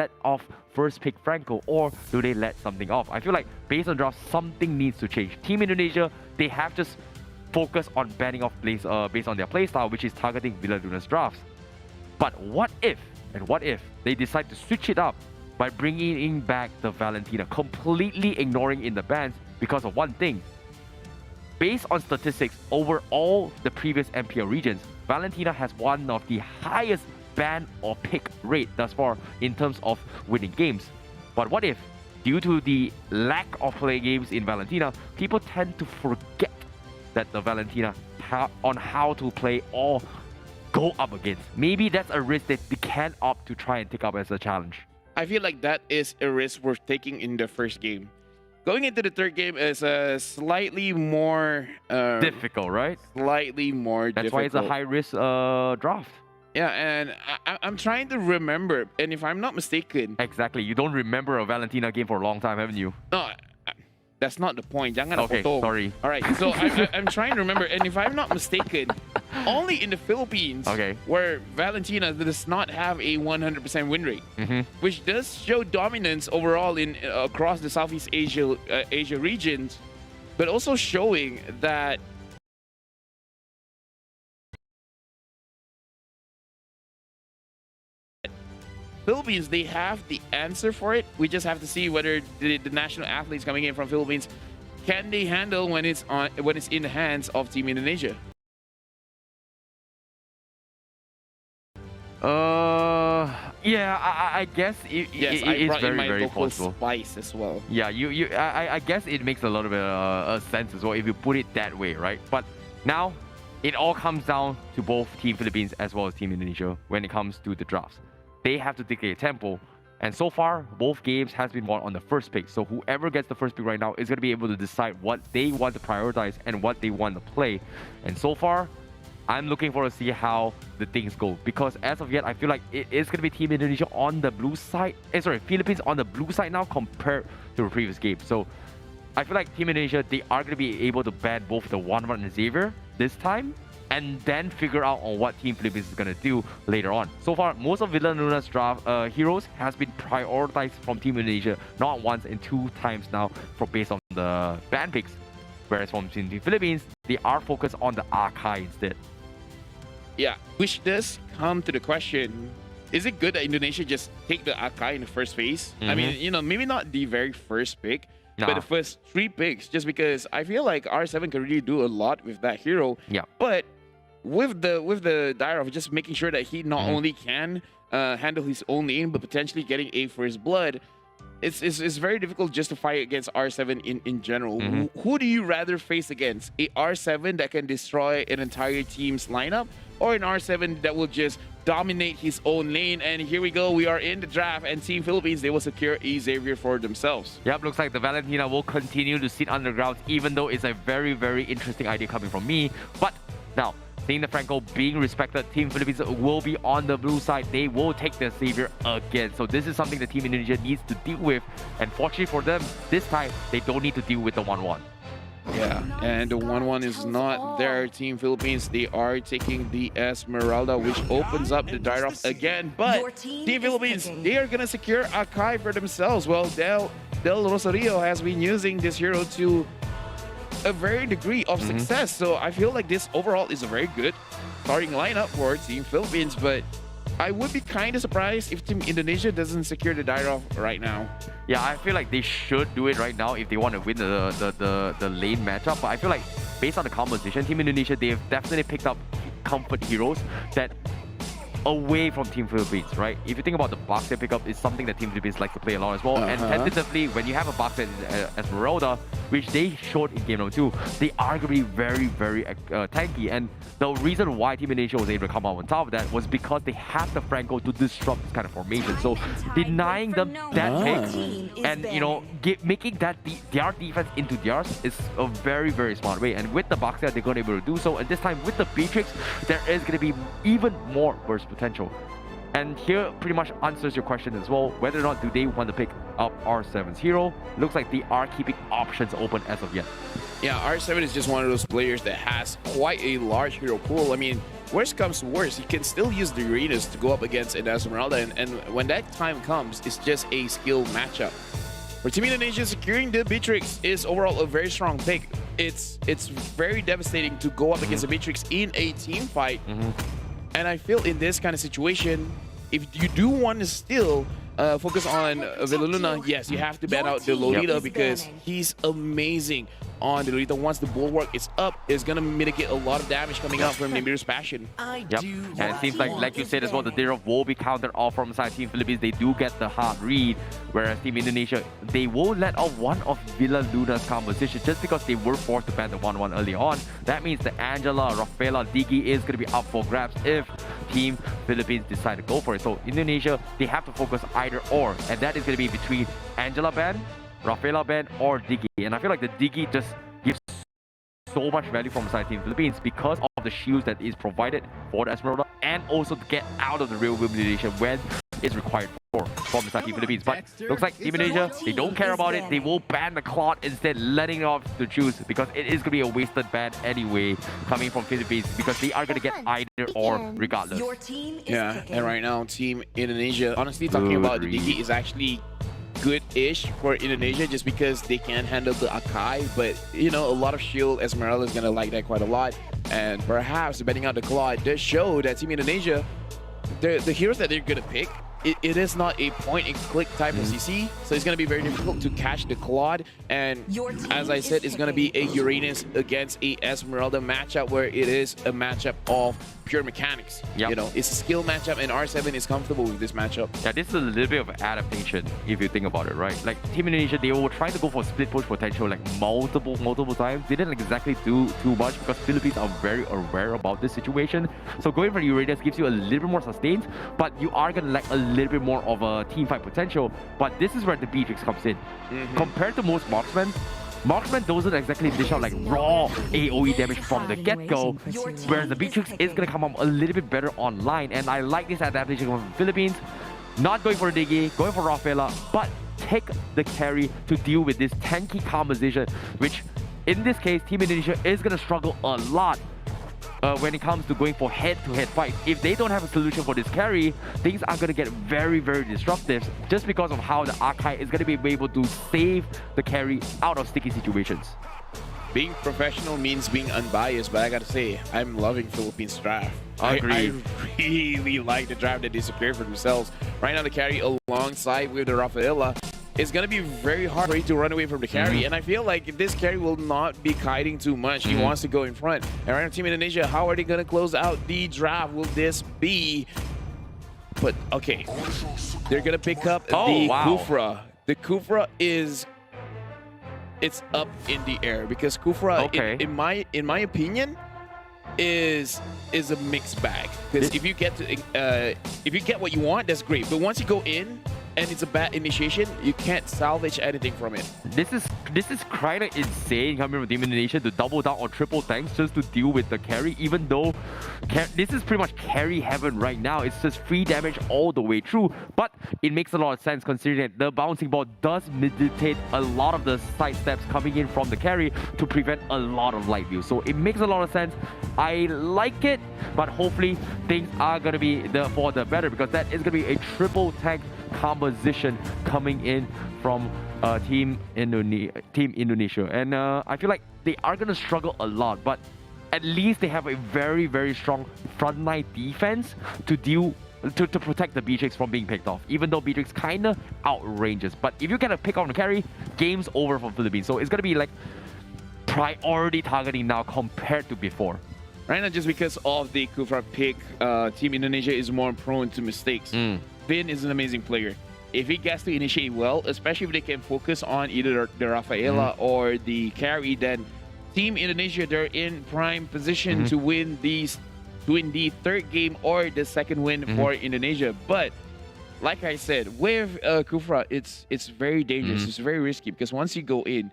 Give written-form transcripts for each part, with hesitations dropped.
let off first pick Franco, or do they let something off? I feel like based on draft, something needs to change. Team Indonesia, they have just focused on banning off plays based on their playstyle, which is targeting Villanuna's drafts. But what if they decide to switch it up by bringing back the Valentina, completely ignoring in the bans because of one thing. Based on statistics over all the previous MPL regions, Valentina has one of the highest ban or pick rate thus far in terms of winning games. But what if, due to the lack of play games in Valentina, people tend to forget that the Valentina on how to play or go up against? Maybe that's a risk that they can opt to try and take up as a challenge. I feel like that is a risk worth taking in the first game. Going into the third game is slightly more difficult, right? Slightly more That's difficult. why it's a high-risk draft. Yeah, and I'm trying to remember, and if I'm not mistaken... Exactly, you don't remember a Valentina game for a long time, haven't you? No, that's not the point. Okay, sorry. All right, so I'm trying to remember, and if I'm not mistaken, only in the Philippines, where Valentina does not have a 100% win rate, which does show dominance overall in across the Southeast Asia regions, but also showing that Philippines, they have the answer for it. We just have to see whether the national athletes coming in from Philippines can they handle when it's in the hands of Team Indonesia. Yeah, I guess it is very possible. Spice as well. Yeah, I guess it makes a little bit of sense as well if you put it that way, right? But now it all comes down to both Team Philippines as well as Team Indonesia when it comes to the drafts. They have to dictate tempo, and so far both games has been won on the first pick. So whoever gets the first pick right now is going to be able to decide what they want to prioritize and what they want to play. And so far, I'm looking forward to see how the things go, because as of yet, I feel like it is going to be Team Indonesia on the blue side. Philippines on the blue side now compared to the previous game. So I feel like Team Indonesia, they are going to be able to ban both the 1-1 and Xavier this time, and then figure out on what Team Philippines is going to do later on. So far, most of Villanuna's draft heroes has been prioritized from Team Indonesia, not once and 2 times now based on the ban picks. Whereas from Team Philippines, they are focused on the Arkai instead. Yeah, which does come to the question, is it good that Indonesia just take the Arkai in the first phase? I mean, maybe not the very first pick, but the first 3 picks, just because I feel like R7 can really do a lot with that hero. Yeah. But with the dire of just making sure that he not only can handle his own lane, but potentially getting a first blood, it's very difficult just to fight against R7 in general. Who do you rather face against? A R7 that can destroy an entire team's lineup, or an R7 that will just dominate his own lane? And here we go, we are in the draft, and Team Philippines, they will secure a Xavier for themselves. Yep, looks like the Valentina will continue to sit underground, even though it's a very, very interesting idea coming from me. But now, seeing the Franco being respected, Team Philippines will be on the blue side. They will take their Xavier again. So this is something the Team Indonesia needs to deal with. And fortunately for them, this time, they don't need to deal with the 1-1. Yeah, and the 1-1 is not there. Team Philippines, they are taking the Esmeralda, which opens up the Dyrop again. But Team Philippines, they are going to secure Akai for themselves. Well, Del Rosario has been using this hero to a very degree of success. So I feel like this overall is a very good starting lineup for Team Philippines. But I would be kind of surprised if Team Indonesia doesn't secure the Dyrop right now. Yeah, I feel like they should do it right now if they want to win the lane matchup. But I feel like based on the composition, Team Indonesia, they've definitely picked up comfort heroes that away from Team Philippines, right? If you think about the boxer pickup, it's something that Team Philippines like to play a lot as well. And tentatively, when you have a boxer as Esmeralda, which they showed in game number 2, they are going to be very, very tanky. And the reason why Team Indonesia was able to come out on top of that was because they have the Franco to disrupt this kind of formation. So denying them that pick and, making that their defense into theirs is a very, very smart way. And with the boxer, they're going to be able to do so. And this time with the Beatrix, there is going to be even more burst potential. And here pretty much answers your question as well. Whether or not do they want to pick up R7's hero. Looks like they are keeping options open as of yet. Yeah, R7 is just one of those players that has quite a large hero pool. I mean, worst comes to worst, you can still use the Uranus to go up against an Esmeralda, and when that time comes, it's just a skill matchup. For Team Indonesia, securing the Beatrix is overall a very strong pick. It's very devastating to go up against the Beatrix in a team fight. And I feel in this kind of situation, if you do want to still focus on Villaluna, yes, you have to ban out the Lolita because he's amazing on the Lolita. Once the bulwark is up, it's going to mitigate a lot of damage coming out from Nibiru's passion. Yep. And it seems like you said as well, the Derov will be countered off from side Team Philippines. They do get the hard read, whereas Team Indonesia, they will let off one of Villaluna's composition just because they were forced to ban the 1-1 early on. That means the Angela, Rafaela, Digi is going to be up for grabs if Team Philippines decide to go for it. So Indonesia, they have to focus either or, and that is going to be between Angela ban, Rafaela ban, or Digi. And I feel like the Digi just gives so much value from side Team Philippines because of the shields that is provided for the Esmeralda, and also to get out of the real elimination when it's required from the side Team Philippines. But looks like Team Indonesia, they don't care about it. They will ban the Claude instead, letting it off to choose because it is going to be a wasted ban anyway coming from Philippines because they are going to get either or regardless. Yeah, and right now Team Indonesia, honestly talking about the Digi is actually good-ish for Indonesia just because they can handle the Akai, but you know, a lot of shield Esmeralda is gonna like that quite a lot, and perhaps betting out the Claude does show that Team Indonesia, the heroes that they're gonna pick, it is not a point-and-click type of CC, so it's going to be very difficult to catch the Claude. And as I said, it's going to be a Uranus against a Esmeralda matchup where it is a matchup of pure mechanics. You know, it's a skill matchup, and R7 is comfortable with this matchup. Yeah, this is a little bit of an adaptation if you think about it, right? Like Team Indonesia, they were trying to go for split push potential like multiple times. They didn't exactly do too much because Philippines are very aware about this situation. So going for Uranus gives you a little bit more sustained, but you are going to lack a little bit more of a team fight potential. But this is where the Beatrix comes in. Compared to most marksmen doesn't exactly dish out like raw AoE damage from the get-go, whereas the Beatrix is going to come up a little bit better online. And I like this adaptation from the Philippines. Not going for Digi, going for Rafaela, but take the carry to deal with this tanky composition, which in this case, Team Indonesia is going to struggle a lot when it comes to going for head-to-head fights. If they don't have a solution for this carry, things are going to get very, very disruptive just because of how the Akai is going to be able to save the carry out of sticky situations. Being professional means being unbiased, but I gotta say, I'm loving Philippines draft. Agreed. I really like the draft that they secured for themselves. Right now, the carry alongside with the Rafaela, it's going to be very hard for you to run away from the carry. And I feel like this carry will not be kiting too much. He wants to go in front. And right now, Team Indonesia, how are they going to close out the draft? Will this be... But, okay. They're going to pick up the Kufra. The Kufra is... It's up in the air because Kufra, in my opinion, is a mixed bag. Because if you get what you want, that's great. But once you go in and it's a bad initiation, you can't salvage anything from it. This is kind of insane coming from Team Indonesia to double down on triple tanks just to deal with the carry, even though this is pretty much carry heaven right now. It's just free damage all the way through, but it makes a lot of sense considering that the bouncing ball does mitigate a lot of the side steps coming in from the carry to prevent a lot of light view. So it makes a lot of sense. I like it, but hopefully things are going to be for the better, because that is going to be a triple tank composition coming in from Team Indonesia. And I feel like they are going to struggle a lot, but at least they have a very, very strong frontline defense to protect the Beatrix from being picked off, even though Beatrix kind of outranges. But if you get a pick on the carry, game's over for Philippines. So it's going to be like priority targeting now compared to before. Right now, just because of the Kufra pick, Team Indonesia is more prone to mistakes. Vin is an amazing player. If he gets to initiate well, especially if they can focus on either the Rafaela or the carry, then Team Indonesia, they're in prime position to win the third game or the second win for Indonesia. But like I said, with Kufra, it's very dangerous. It's very risky because once you go in,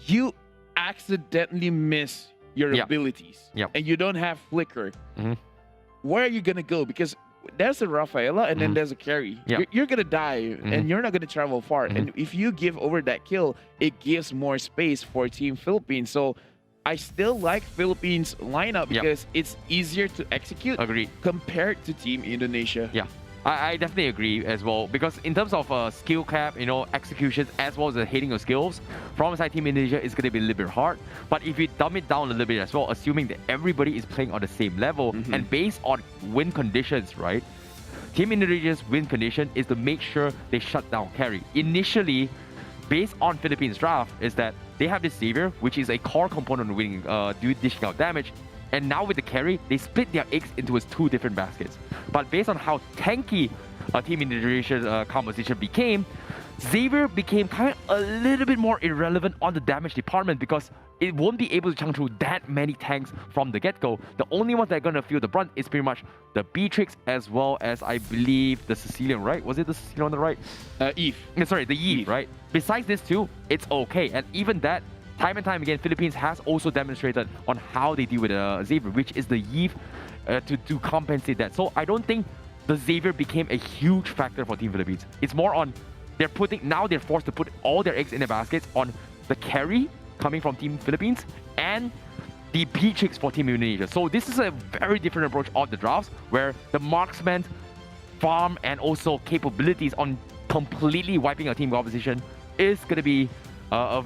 you accidentally miss your abilities and you don't have flicker. Where are you gonna go? Because there's a Rafaela and then there's a carry. Yeah. You're gonna die and you're not gonna travel far. And if you give over that kill, it gives more space for Team Philippines. So I still like Philippines lineup because it's easier to execute Agreed. compared to Team Indonesia. Yeah. I definitely agree as well, because in terms of skill cap, executions as well as the hitting of skills, from side Team Indonesia is going to be a little bit hard. But if you dumb it down a little bit as well, assuming that everybody is playing on the same level and based on win conditions, right? Team Indonesia's win condition is to make sure they shut down carry. Initially, based on Philippines draft, is that they have this Xavier, which is a core component of winning, dishing out damage. And now with the carry, they split their eggs into two different baskets. But based on how tanky Team Indonesia's composition became, Xavier became kind of a little bit more irrelevant on the damage department because it won't be able to chunk through that many tanks from the get-go. The only ones that are going to feel the brunt is pretty much the Beatrix as well as, I believe, the Sicilian, right? Was it the Sicilian on the right? Eve. Sorry, the Eve, right? Besides this two, it's okay. And even that, time and time again, Philippines has also demonstrated on how they deal with Xavier, which is the Eve to compensate that. So I don't think the Xavier became a huge factor for Team Philippines. It's more on they're forced to put all their eggs in their baskets on the carry coming from Team Philippines and the Beatrix for Team Indonesia. So this is a very different approach of the drafts where the marksman farm and also capabilities on completely wiping a team composition is going to be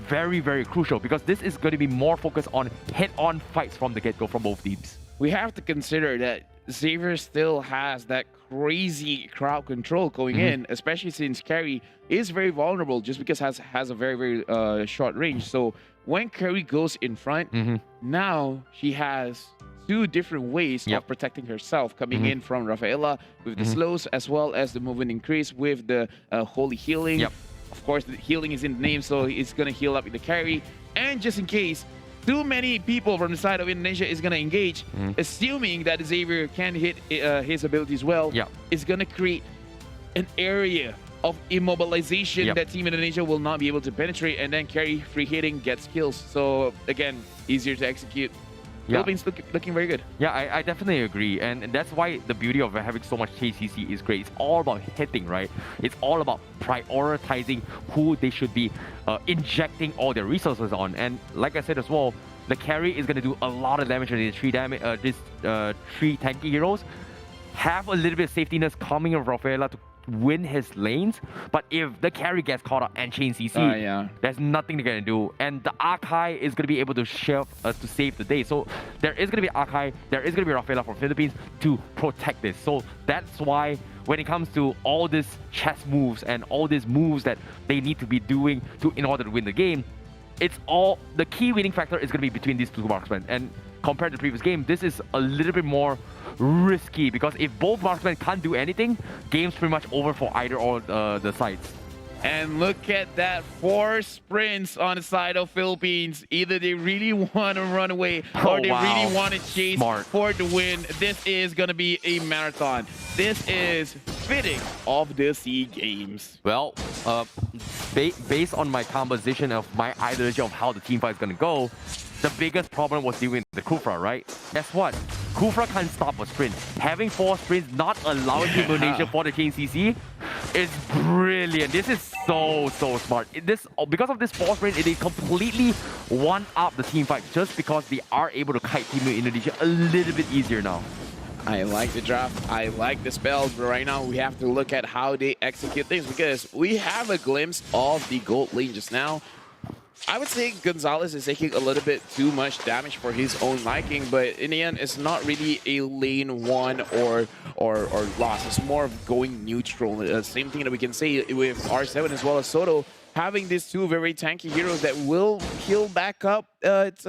very, very crucial, because this is going to be more focused on head-on fights from the get-go from both teams. We have to consider that Xavier still has that crazy crowd control going in, especially since carry is very vulnerable just because has a very, very short range. So when carry goes in front, now she has two different ways of protecting herself, coming in from Rafaela with the slows as well as the movement increase with the holy healing. Of course, the healing is in the name, so it's going to heal up with the carry. And just in case too many people from the side of Indonesia is going to engage, assuming that Xavier can hit his abilities well, it's going to create an area of immobilization that Team Indonesia will not be able to penetrate, and then carry free hitting gets kills. So again, easier to execute. Philippines looking very good. Yeah, I definitely agree. And that's why the beauty of having so much KCC is great. It's all about hitting, right? It's all about prioritizing who they should be injecting all their resources on. And like I said as well, the carry is going to do a lot of damage to these three tanky heroes. Have a little bit of safetyness coming of Rafaela to win his lanes, but if the carry gets caught up and chain CC, there's nothing they're gonna do. And the Akai is gonna be able to save the day. So there is gonna be Akai, there is gonna be Rafaela from Philippines to protect this. So that's why when it comes to all these chess moves and all these moves that they need to be doing in order to win the game, it's all the key winning factor is gonna be between these two marksmen. And compared to the previous game, this is a little bit more risky, because if both marksmen can't do anything, game's pretty much over for either or the sides. And look at that, 4 sprints on the side of Philippines. Either they really want to run away or they really want to chase for the win. This is going to be a marathon. This is fitting of the SEA Games. Well, based on my composition of my ideology of how the team fight is going to go, the biggest problem was dealing with the Kufra, right? Guess what? Kufra can't stop a sprint. Having 4 sprints, not allowing Team Indonesia for the chain CC is brilliant. This is so smart. Because of this 4 sprint, it completely one-up the team fight just because they are able to kite Team Indonesia a little bit easier now. I like the draft. I like the spells, but right now we have to look at how they execute things, because we have a glimpse of the gold lane just now. I would say Gonzalez is taking a little bit too much damage for his own liking, but in the end, it's not really a lane one or loss. It's more of going neutral. Same thing that we can say with R7 as well as Soto, having these two very tanky heroes that will heal back up. It's,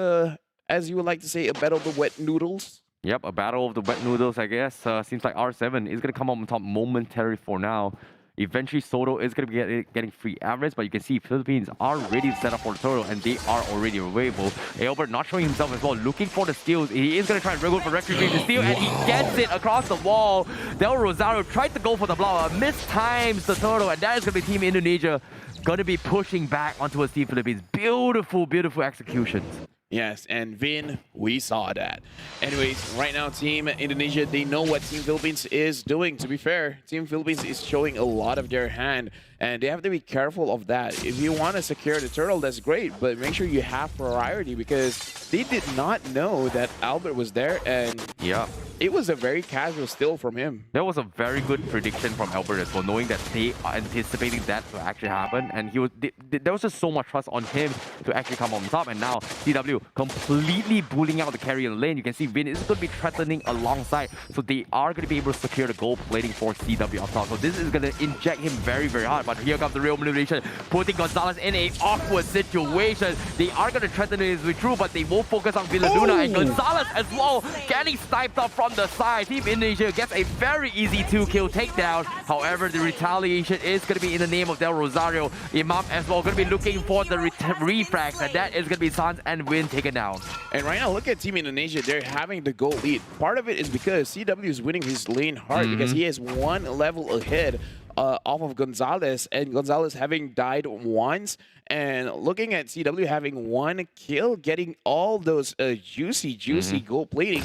as you would like to say, a battle of the wet noodles. Yep, a battle of the wet noodles, I guess. Seems like R7 is going to come up on top momentarily for now. Eventually, Soto is going to be getting free average, but you can see Philippines are ready to set up for the Soto, and they are already available. Aelbert not showing himself as well, looking for the steals. He is going to try and wriggle for Retribution to steal, and he gets it across the wall. Del Rosario tried to go for the blower, mistimes the Soto, and that is going to be Team Indonesia going to be pushing back onto a Team Philippines. Beautiful, beautiful executions. Yes, and Vin, we saw that. Anyways, right now, Team Indonesia, they know what Team Philippines is doing. To be fair, Team Philippines is showing a lot of their hand, and they have to be careful of that. If you want to secure the turtle, that's great, but make sure you have priority because they did not know that Albert was there, and Yeah. it was a very casual steal from him. That was a very good prediction from Albert as well, knowing that they are anticipating that to actually happen, and there was just so much trust on him to actually come on top. And now CW completely bullying out the carrier lane. You can see Vin is going to be threatening alongside, so they are going to be able to secure the gold plating for CW up top. So this is going to inject him very, very hard. But here comes the real manipulation, putting Gonzalez in a awkward situation. They are going to threaten his way through, but they will focus on Villaduna and Gonzalez as well, getting sniped up from the side. Team Indonesia gets a very easy 2-kill takedown. However, the retaliation is going to be in the name of Del Rosario. Imam as well going to be looking for the refrags, and that is going to be Sans and Win taken down. And right now, look at Team Indonesia. They're having the goal lead. Part of it is because CW is winning his lane hard because he is one level ahead off of Gonzalez, and Gonzalez having died once. And looking at CW having one kill, getting all those juicy gold plating,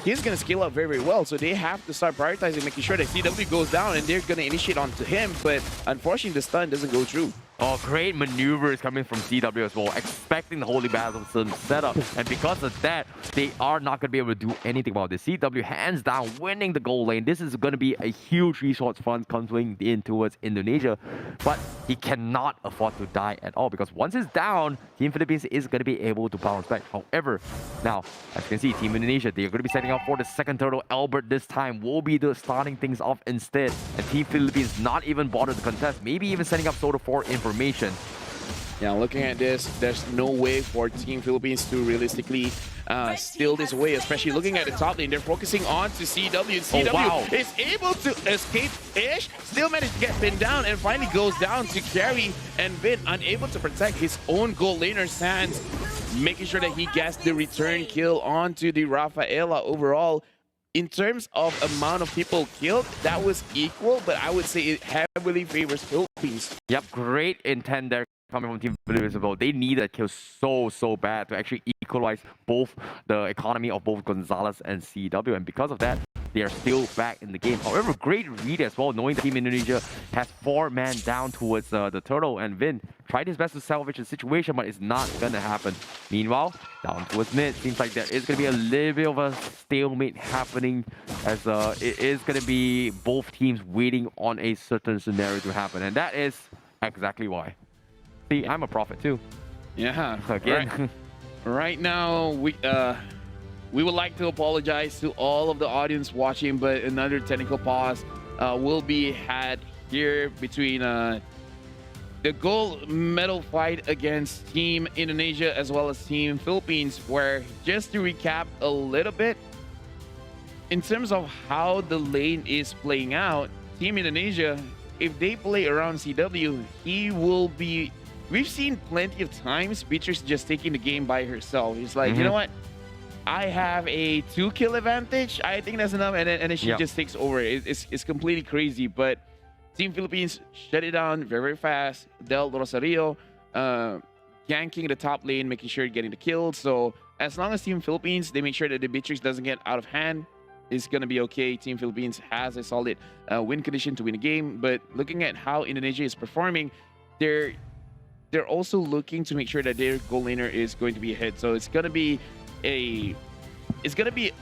he's going to scale up very, very well. So they have to start prioritizing, making sure that CW goes down, and they're going to initiate onto him. But unfortunately, the stun doesn't go through. Oh, great maneuvers coming from CW as well, expecting the Holy Battle setup. And because of that, they are not going to be able to do anything about this. CW hands down winning the gold lane. This is going to be a huge resource fund coming in towards Indonesia. But he cannot afford to die at all, because once it's down, Team Philippines is going to be able to bounce back. However, now, as you can see, Team Indonesia, they are going to be setting up for the second turtle. Albert this time will be starting things off instead. And Team Philippines not even bother to contest, maybe even setting up Soda for information. Yeah, looking at this, there's no way for Team Philippines to realistically steal this away, especially looking at the top lane. They're focusing on to CW. CW is able to escape-ish, still managed to get pinned down, and finally goes down to carry, and Vin unable to protect his own gold laner Sans, making sure that he gets the return kill onto the Rafaela. Overall, in terms of amount of people killed, that was equal, but I would say it heavily favors Philippines. Yep, great intent there coming from Team Philippines as well. They need that kill so bad to actually equalize both the economy of both Gonzalez and CW, and because of that, they are still back in the game. However, great read as well, knowing that Team Indonesia has 4 men down towards the turtle, and Vin tried his best to salvage the situation, but it's not gonna happen. Meanwhile, down towards mid, seems like there is gonna be a little bit of a stalemate happening, as it is gonna be both teams waiting on a certain scenario to happen, and that is exactly why. See, I'm a prophet too. Yeah. Again. Right now, we would like to apologize to all of the audience watching, but another technical pause will be had here between the gold medal fight against Team Indonesia as well as Team Philippines, where, just to recap a little bit, in terms of how the lane is playing out, Team Indonesia, if they play around CW, he will be... We've seen plenty of times Beatrice just taking the game by herself. He's like, you know what? I have a 2-kill advantage. I think that's enough. And then she just takes over. It's completely crazy. But Team Philippines shut it down very, very fast. Del Rosario ganking the top lane, making sure getting the kill. So as long as Team Philippines, they make sure that the Beatrix doesn't get out of hand, it's going to be okay. Team Philippines has a solid win condition to win a game. But looking at how Indonesia is performing, they're also looking to make sure that their goal laner is going to be ahead. So it's going to be a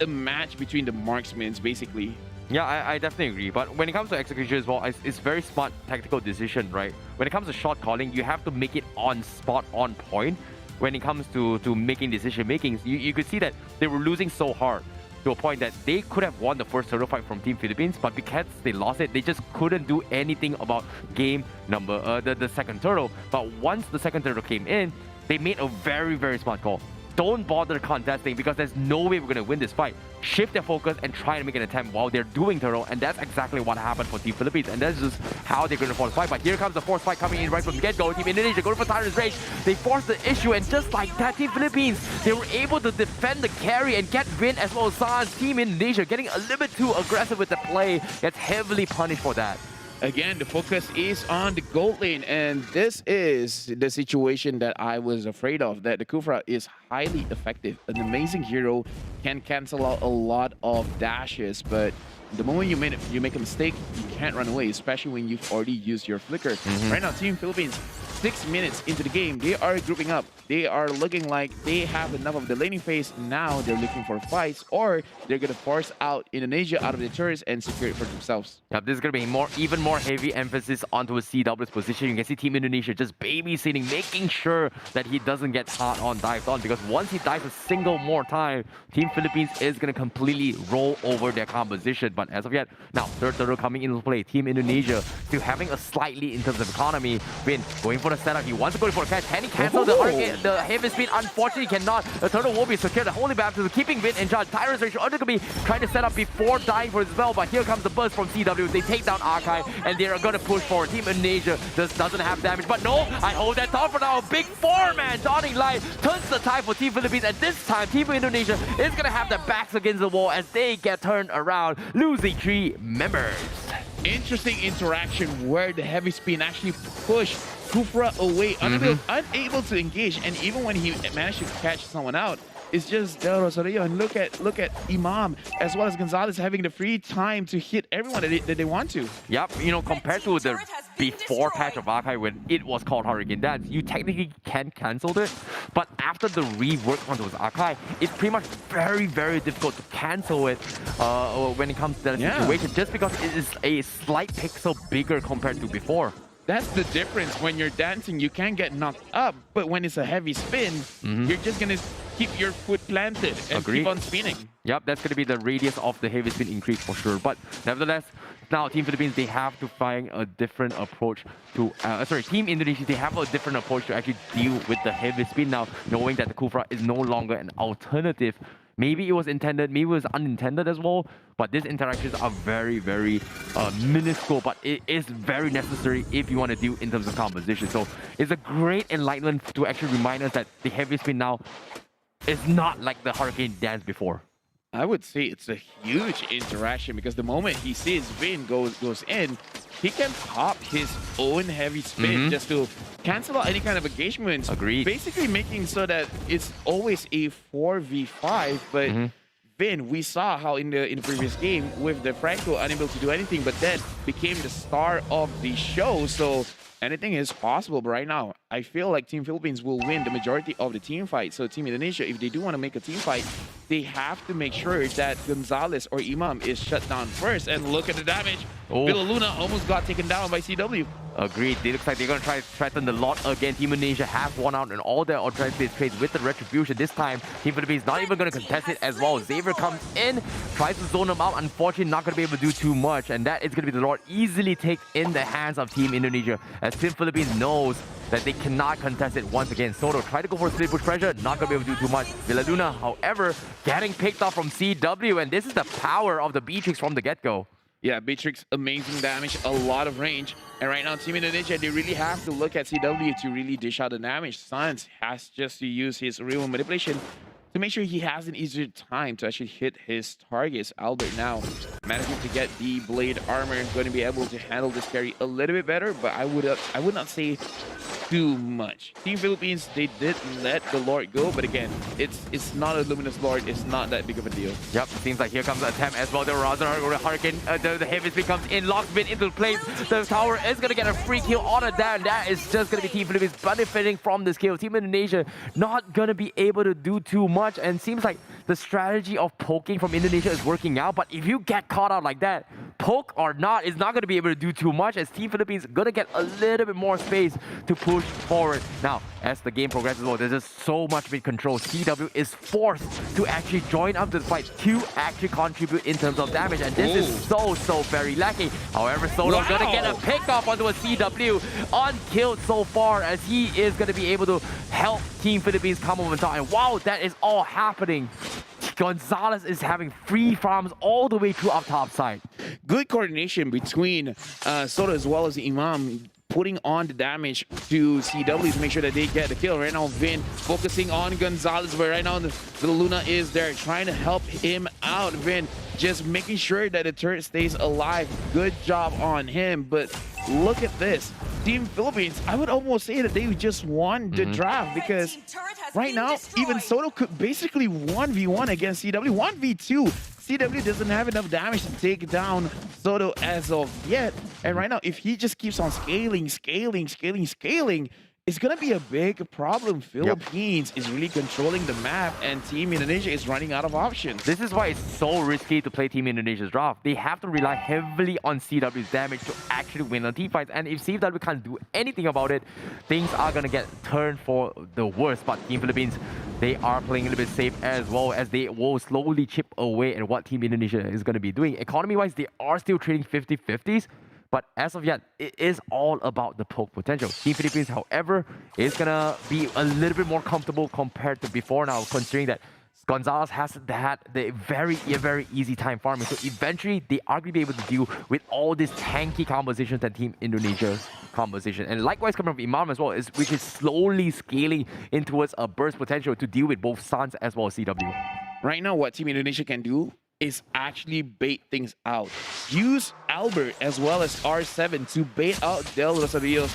match between the marksmen, basically. Yeah, I definitely agree. But when it comes to execution as well, it's very smart tactical decision, right? When it comes to shot calling, you have to make it on spot, on point. When it comes to making decision makings, you could see that they were losing so hard to a point that they could have won the first turtle fight from Team Philippines, but because they lost it, they just couldn't do anything about game number, the second turtle. But once the second turtle came in, they made a very, very smart call. Don't bother contesting, because there's no way we're going to win this fight. Shift their focus and try to make an attempt while they're doing turtle, and that's exactly what happened for Team Philippines, and that's just how they're going to force fight. But here comes the force fight coming in right from the get-go. Team Indonesia going for Tyrant's Rage. They forced the issue, and just like that, Team Philippines, they were able to defend the carry and get Vin as well as Sans. Team Indonesia getting a little bit too aggressive with the play, gets heavily punished for that. Again, the focus is on the gold lane, and this is the situation that I was afraid of, that the Kufra is highly effective. An amazing hero, can cancel out a lot of dashes, but the moment you make a mistake, you can't run away, especially when you've already used your flicker. Right now, Team Philippines, 6 minutes into the game, they are grouping up. They are looking like they have enough of the laning phase. Now they're looking for fights, or they're going to force out Indonesia out of the turrets and secure it for themselves. Yep, this is going to be even more heavy emphasis onto a CW's position. You can see Team Indonesia just babysitting, making sure that he doesn't get hard on dived on, because once he dives a single more time, Team Philippines is going to completely roll over their composition. But as of yet, now third turtle coming into play. Team Indonesia still having a slightly in terms of economy. Vin going for the setup. He wants to go for a catch. Can he cancel the hurricane? The heavy speed, unfortunately, cannot. The turtle will be secured. The Holy Baptism keeping Vin in charge. Tyrant's Rage are going to be trying to set up before dying for his spell, but here comes the burst from CW. They take down Archive, and they are going to push forward. Team Indonesia just doesn't have damage, but no, I hold that thought for now. A big four-man dawning light turns the tide for Team Philippines, and this time Team Indonesia is going to have their backs against the wall as they get turned around, losing 3 members. Interesting interaction where the heavy spin actually pushed Kufra away, unable to engage, and even when he managed to catch someone out, it's just Del Rosario. And look at Imam as well as Gonzalez having the free time to hit everyone that they want to. Yep, you know, compared to the before patch of Archive when it was called Hurricane Dance, you technically can cancel it, but after the rework onto his Archive, it's pretty much very, very difficult to cancel it when it comes to that situation, just because it is a slight pixel bigger compared to before. That's the difference. When you're dancing, you can get knocked up, but when it's a heavy spin, you're just gonna keep your foot planted and keep on spinning. Yep, that's gonna be the radius of the heavy spin increase for sure. But nevertheless, now Team Philippines, they have to find a different approach to Team Indonesia, they have a different approach to actually deal with the heavy spin now, knowing that the Kufra is no longer an alternative. Maybe it was intended, maybe it was unintended as well, but these interactions are very, very minuscule, but it is very necessary if you want to deal in terms of composition. So it's a great enlightenment to actually remind us that the heavy spin now is not like the Hurricane Dance before. I would say it's a huge interaction, because the moment he sees Vin goes in, he can pop his own heavy spin just to cancel out any kind of engagement. Agreed. Basically making so that it's always a 4v5, but Vin, we saw how in the previous game with the Franco unable to do anything, but then became the star of the show. So anything is possible. But right now, I feel like Team Philippines will win the majority of the team fight. So Team Indonesia, if they do want to make a team fight, they have to make sure that Gonzalez or Imam is shut down first. And look at the damage. Villa Luna almost got taken down by CW. Agreed. It looks like they're going to try to threaten the lot again. Team Indonesia has won out in all their alternative trades with the Retribution. This time, Team Philippines not even going to contest it as well. Xavier comes in, tries to zone them out. Unfortunately, not going to be able to do too much. And that is going to be the Lord easily taken in the hands of Team Indonesia, as Team Philippines knows that they cannot contest it once again. Soto try to go for split push pressure, not going to be able to do too much. Villa Luna, however, getting picked off from CW, and this is the power of the Beatrix from the get-go. Yeah, Beatrix, amazing damage, a lot of range. And right now, Team Indonesia, they really have to look at CW to really dish out the damage. Sans has just to use his real manipulation to make sure he has an easier time to actually hit his targets. Albert now managing to get the blade armor, going to be able to handle this carry a little bit better, but I would not say too much. Team Philippines, they did let the Lord go, but again, it's not a Luminous Lord. It's not that big of a deal. Yep, seems like here comes the attempt as well. The Hurricane, the heavy spin comes in, locks Vin into place. The tower is going to get a free kill on it there, and that is just going to be Team Philippines benefiting from this kill. Team Indonesia not going to be able to do too much, and seems like the strategy of poking from Indonesia is working out, but if you get caught out like that, poke or not, is not going to be able to do too much, as Team Philippines going to get a little bit more space to push forward. Now, as the game progresses, well, there's just so much mid control. CW is forced to actually join up to the fight to actually contribute in terms of damage, and this is so very lacking. However, Soto's going to get a pick off onto a CW, unkilled so far, as he is going to be able to help Team Philippines come over top. And wow, that is all happening. Gonzalez is having free farms all the way through up top side. Good coordination between Soto as well as Imam, putting on the damage to CW to make sure that they get the kill. Right now, Vin focusing on Gonzalez, but right now the Luna is there trying to help him out. Vin just making sure that the turret stays alive. Good job on him. But look at this. Team Philippines, I would almost say that they just won the draft because right now, even Soto could basically 1v1 against CW. 1v2. CW doesn't have enough damage to take down Soto as of yet. And right now, if he just keeps on scaling, it's going to be a big problem. Philippines is really controlling the map, and Team Indonesia is running out of options. This is why it's so risky to play Team Indonesia's draft. They have to rely heavily on CW's damage to actually win on team fights. And if CW can't do anything about it, things are going to get turned for the worst. But Team Philippines, they are playing a little bit safe as well, as they will slowly chip away at what Team Indonesia is going to be doing. Economy-wise, they are still trading 50-50s. But as of yet, it is all about the poke potential. Team Philippines, however, is going to be a little bit more comfortable compared to before now, considering that Gonzalez has had the very easy time farming. So eventually, they are going to be able to deal with all these tanky compositions that Team Indonesia's composition. And likewise, coming from Imam as well, which is slowly scaling in towards a burst potential to deal with both Suns as well as CW. Right now, what Team Indonesia can do is actually bait things out. Use Albert as well as R7 to bait out Del Rosario's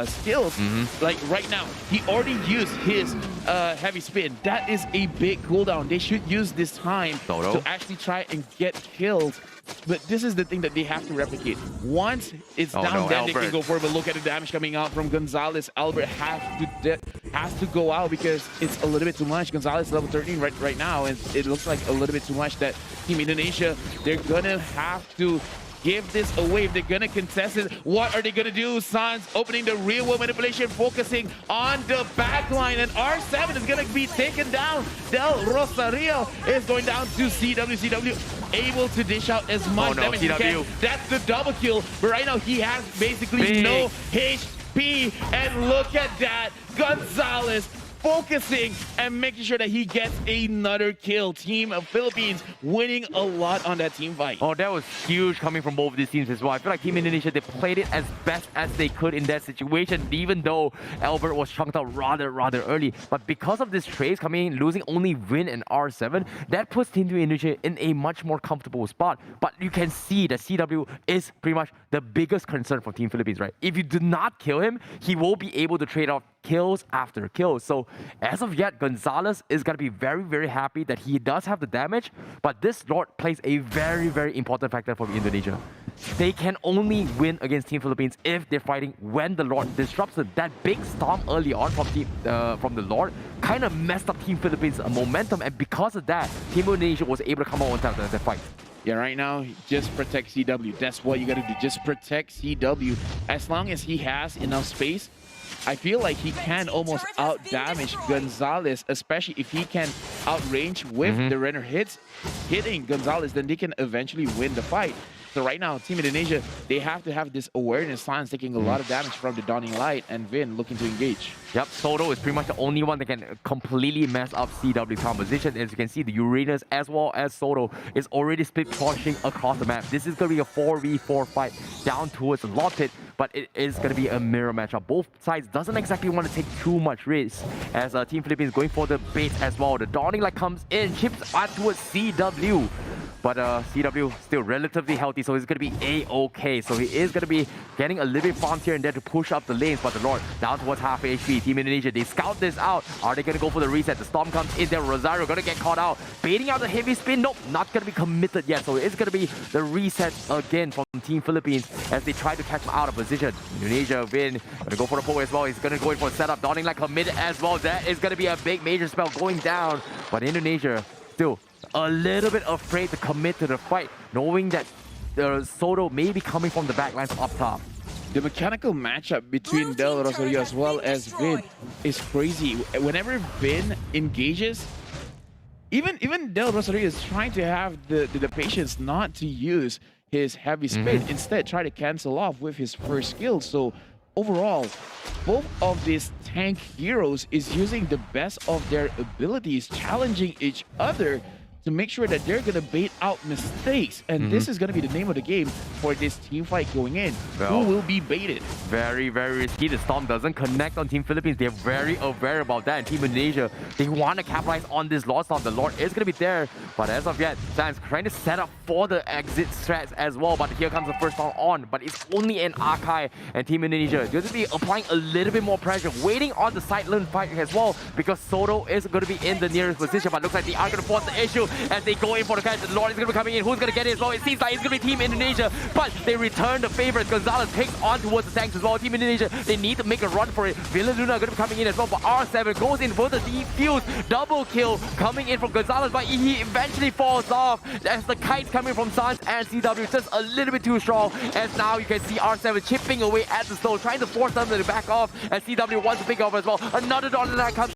skills. Like right now, he already used his heavy spin. That is a big cooldown. They should use this time to actually try and get killed. But this is the thing that they have to replicate. Once it's down, then they can go for it. But look at the damage coming out from Gonzalez. Albert has to go out because it's a little bit too much. Gonzalez level 13 right now, and it looks like a little bit too much that Team Indonesia, they're gonna have to give this away if they're gonna contest it. What are they gonna do? Suns opening the real world manipulation, focusing on the back line, and R7 is gonna be taken down. Del Rosario is going down to CW. CW able to dish out as much damage as he can. That's the double kill, but right now he has basically no HP, and look at that. Gonzalez focusing and making sure that he gets another kill. Team of Philippines winning a lot on that team fight. Oh, that was huge coming from both of these teams as well. I feel like Team Indonesia, they played it as best as they could in that situation, even though Albert was chunked out rather early. But because of this trades coming in, losing only Win and R7, that puts Team Indonesia in a much more comfortable spot. But you can see that CW is pretty much the biggest concern for Team Philippines, right? If you do not kill him, he will be able to trade off kills after kills. So as of yet, Gonzalez is going to be very happy that he does have the damage, but this Lord plays a very important factor for Indonesia. They can only win against Team Philippines if they're fighting when the Lord disrupts them. That big storm early on from the Lord kind of messed up Team Philippines' momentum, and because of that, Team Indonesia was able to come out on top of the fight. Yeah, right now, just protect CW. That's what you gotta do. Just protect CW. As long as he has enough space, I feel like he can almost out-damage Gonzalez, especially if he can outrange with the Renner hits. Hitting Gonzalez, then they can eventually win the fight. So right now, Team Indonesia, they have to have this awareness. Science taking a lot of damage from the Dawning Light, and Vin looking to engage. Yep, Soto is pretty much the only one that can completely mess up CW composition. As you can see, the Uranus as well as Soto is already split pushing across the map. This is going to be a 4v4 fight down towards the Lord Pit, but it is going to be a mirror matchup. Both sides doesn't exactly want to take too much risk, as Team Philippines going for the bait as well. The Dawning Light comes in, chips out towards CW. But CW still relatively healthy, so he's going to be A-okay. So he is going to be getting a little bit farmed here and there to push up the lanes. But the Lord down towards half HP. Team Indonesia, they scout this out. Are they going to go for the reset? The Storm comes in there. Rosario going to get caught out. Baiting out the heavy spin. Nope, not going to be committed yet. So it's going to be the reset again from Team Philippines as they try to catch him out of position. Indonesia win. Going to go for the pull as well. He's going to go in for a setup. Dawning Light committed as well. That is going to be a big major spell going down. But Indonesia still a little bit afraid to commit to the fight, knowing that Soto may be coming from the backlines up top. The mechanical matchup between Del Rosario as well as Vin is crazy. Whenever Vin engages, even Del Rosario is trying to have the patience not to use his heavy spin. Instead, try to cancel off with his first skill. So overall, both of these tank heroes is using the best of their abilities, challenging each other. to make sure that they're going to bait out mistakes. And this is going to be the name of the game for this team fight going in. Well, who will be baited? Very, very risky. The Storm doesn't connect on Team Philippines. They're very aware about that. And Team Indonesia, they want to capitalize on this Lord Storm. The Lord is going to be there. But as of yet, Sam's trying to set up for the exit strats as well. But here comes the first round on. But it's only an Archive, and Team Indonesia is going to be applying a little bit more pressure, waiting on the side lane fight as well, because Soto is going to be in the nearest position. But looks like they are going to force the issue as they go in for the catch. The Lord is going to be coming in. Who's going to get it as well? It seems like it's going to be Team Indonesia, but they return the favorites. Gonzalez takes on towards the tanks as well. Team Indonesia, they need to make a run for it. Villa Luna are going to be coming in as well, but R7 goes in for the defuse. Double kill coming in from Gonzalez, but he eventually falls off as the kite coming from Sans and CW just a little bit too strong. As now you can see R7 chipping away at the stone, trying to force them to back off, and CW wants to pick off as well. Another Dawn Knight comes